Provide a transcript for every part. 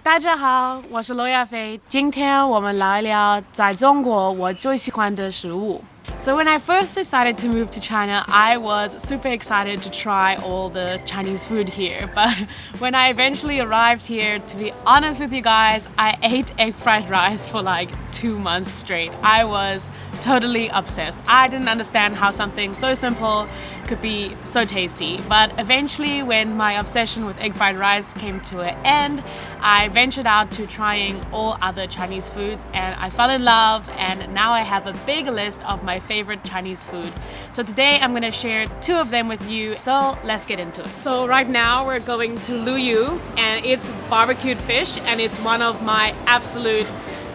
大家好，我是罗亚菲。今天我们来聊在中国我最喜欢的食物。So when I first decided to move to China, I was super excited to try all the Chinese food here. But when I eventually arrived here, to be honest with you guys, I ate egg fried rice for like 2 months straight. I was totally obsessed. I didn't understand how something so simple could be so tasty. But eventually, when my obsession with egg fried rice came to an end, I ventured out to trying all other Chinese foods and I fell in love, and now I have a big list of my favorite Chinese food. So today I'm gonna share 2 of them with you. So let's get into it. So right now we're going to Luyu, and it's barbecued fish, and it's one of my absolute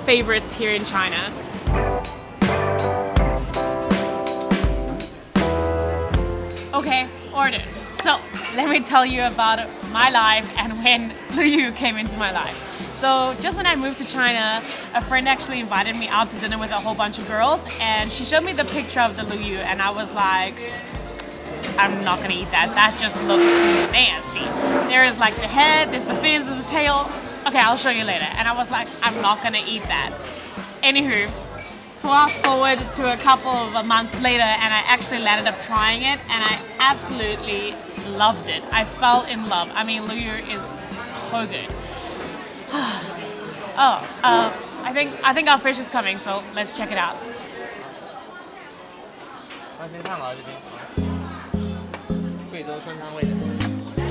favorites here in China. Okay, ordered. So let me tell you about my life and when Luyu came into my life. So just when I moved to China, a friend actually invited me out to dinner with a whole bunch of girls, and she showed me the picture of the Luyu, and I was like, I'm not gonna eat that. That just looks nasty. There is like the head, there's the fins, there's the tail. Okay, I'll show you later. And I was like, I'm not gonna eat that. Anywho, fast forward to a couple of months later, and I actually landed up trying it, and I absolutely loved it. I fell in love. I mean, Luyu is so good. I think our fish is coming, so let's check it out.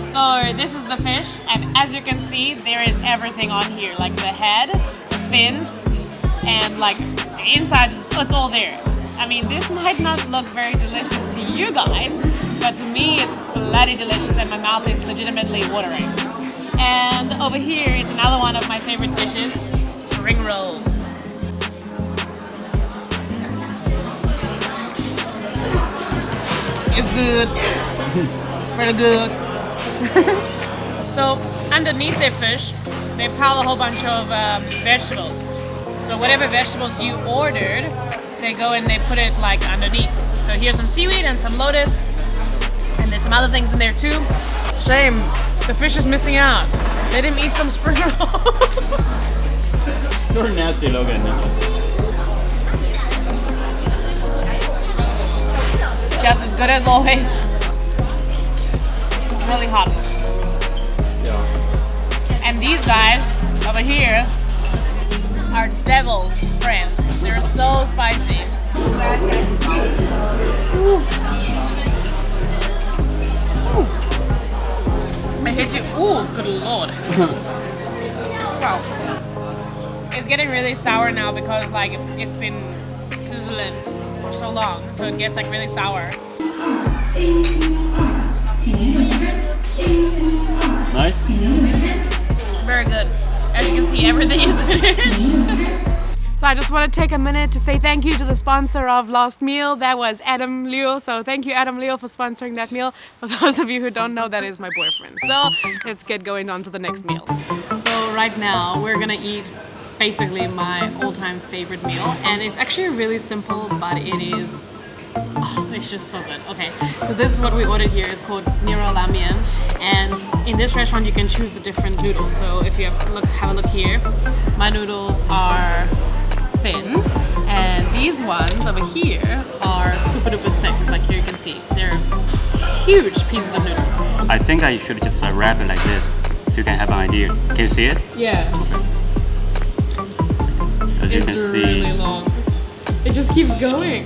So this is the fish, and as you can see, there is everything on here, like the head, the fins, and like the inside, it's all there. I mean, this might not look very delicious to you guys, but to me it's bloody delicious, and my mouth is legitimately watering. And over here is another one of my favorite dishes, spring rolls. It's good, pretty good. So underneath their fish, they pile a whole bunch of vegetables. So whatever vegetables you ordered, they go and they put it like underneath. So here's some seaweed and some lotus, and there's some other things in there too. Shame, the fish is missing out. Let him eat some spring roll. You're nasty, Logan. Just as good as always. It's really hot. Yeah. And these guys over here are devil's friends. They're so spicy. Ooh. Ooh. I hit you. Ooh, good lord. Wow. It's getting really sour now because like it's been sizzling for so long, so it gets like really sour. Nice. Very good. As you can see, everything is finished. So I just want to take a minute to say thank you to the sponsor of last meal. That was Adam Liu. So thank you, Adam Liu, for sponsoring that meal. For those of you who don't know, that is my boyfriend. So let's get going on to the next meal. So right now we're gonna eat basically my all-time favorite meal, and it's actually really simple, but it is, oh, it's just so good. Okay, so this is what we ordered here. It's called Mira Lamian, and in this restaurant you can choose the different noodles. So if you have a look here, my noodles are thin, and these ones over here are super duper thick. Like here you can see, they're huge pieces of noodles. I think I should just wrap it like this so you can have an idea. Can you see it? Yeah. As you It's can see, really long. It just keeps going.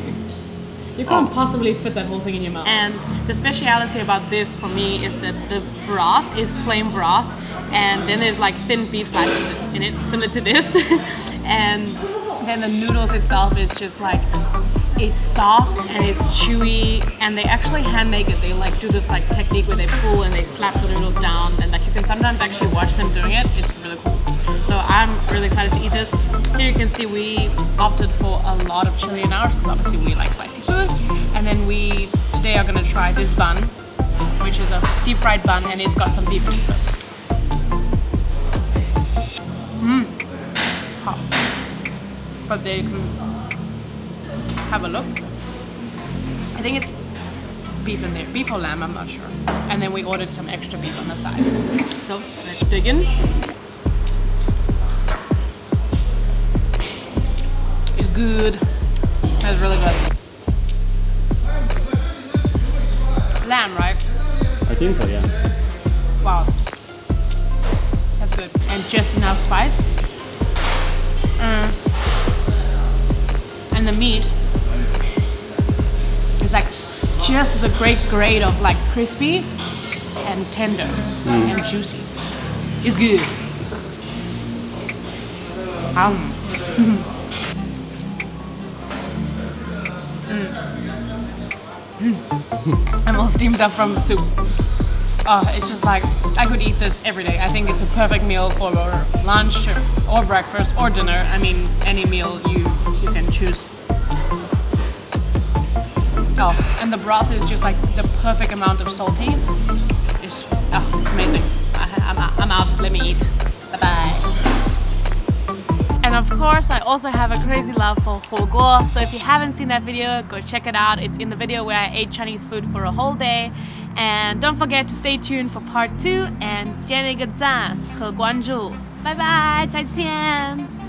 You can't possibly fit that whole thing in your mouth. And the speciality about this for me is that the broth is plain broth, and then there's like thin beef slices in it, similar to this. And then the noodles itself is just like, it's soft and it's chewy, and they actually hand make it. They like do this like technique where they pull and they slap the noodles down, and like you can sometimes actually watch them doing it. It's really cool. So I'm really excited to eat this. Here you can see we opted for a lot of chili in ours because obviously we like spicy food. And then we today are gonna try this bun, which is a deep fried bun, and it's got some beef in it. So. Hot. But there you can have a look. I think it's beef in there, beef or lamb, I'm not sure. And then we ordered some extra beef on the side. So let's dig in. good. That's really good. Lamb, right? I think so, yeah. Wow. That's good. And just enough spice. And the meat is like just the great grade of like crispy and tender and juicy. It's good. I'm all steamed up from the soup. Oh, it's just like, I could eat this every day. I think it's a perfect meal for lunch or breakfast or dinner. I mean, any meal you can choose. Oh, and the broth is just like the perfect amount of salty. It's amazing. I'm out. Let me eat. Bye-bye. And of course, I also have a crazy love for 火锅. So if you haven't seen that video, go check it out. It's in the video where I ate Chinese food for a whole day. And don't forget to stay tuned for part 2 and 点一个赞和关注. Bye bye, 再见.